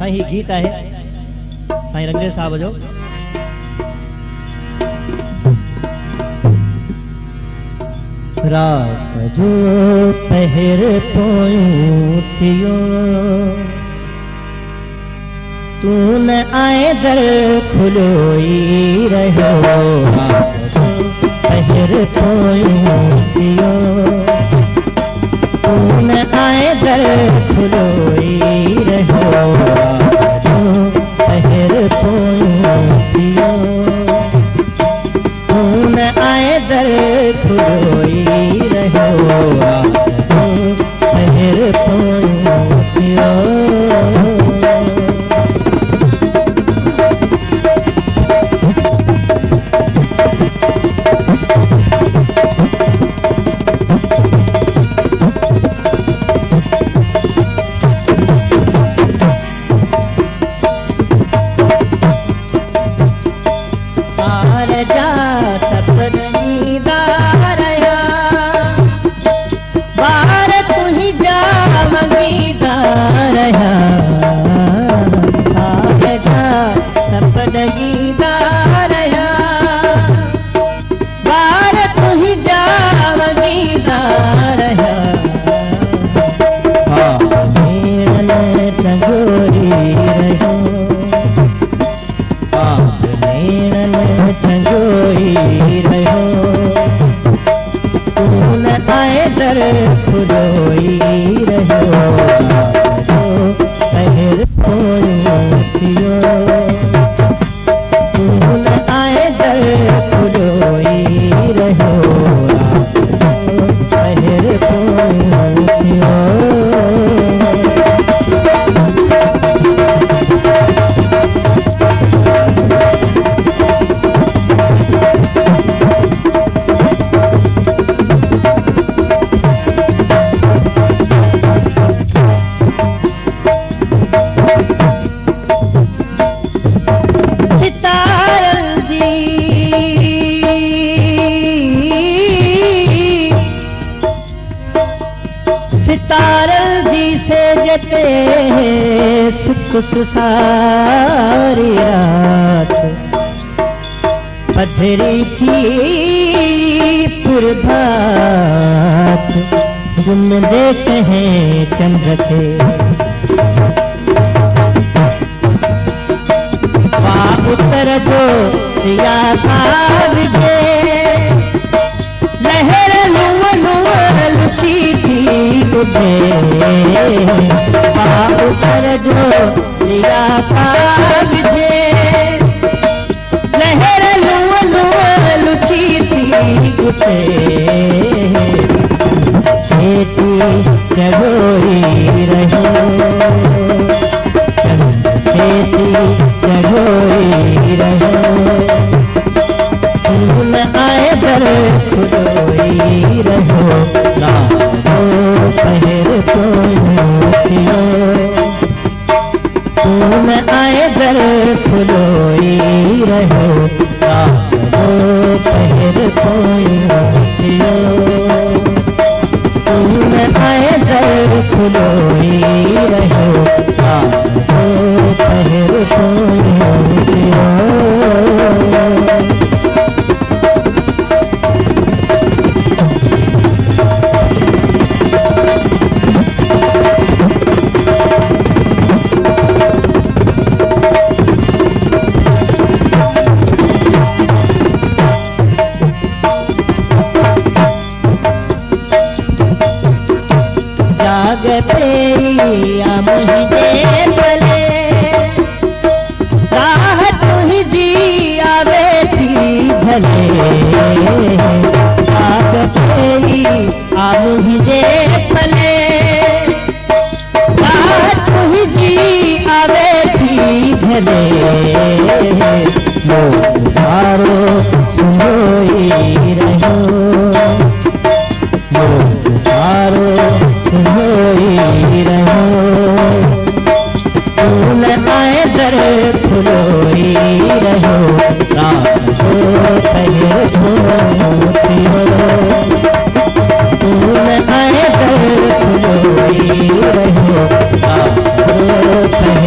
साईं गीत है साईं रंगे साहब जो रात जो पहर पोयूं थियो तू न आए दर खुलोई रहो रात जो पहर पोयूं थियो तू न आए दर खुलोई रहो रात जो पहर पोयूं थियो तू न आए दर खुलोई रहो रात जो पहर पोयूं थियो सारी रात पधरी थी पुरभात चुम दे कहें चंद्र के वाह उतर जो सिया था विजय लहर लुची थी तुझे वाह उतर जो सिया था विजय लहर लुची थी तुझे छेती जगोई रहो चंद छेती जगोई रहो तू न आए दर खुलोई रहो रात जो पहर पोयूं थियो तू न आए दर खुलोई रहो रात जो पहर पोयूं थियो तू न आए दर खुलोई रहो रात जो पहर पोयूं थियो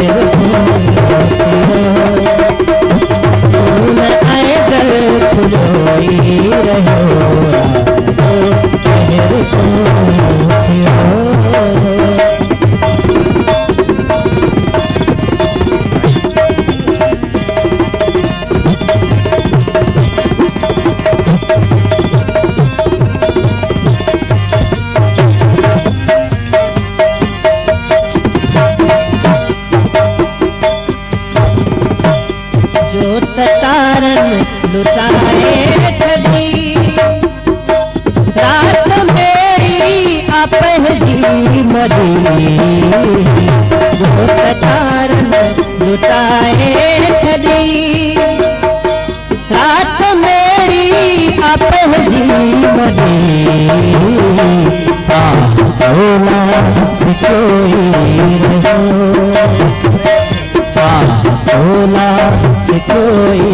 रहो लुटाए छड़ी रात मेरी अपहरी मरी जो कटार लुटाए छड़ी रात मेरी अपहरी मरी साहौला से कोई रहो साहौला से कोई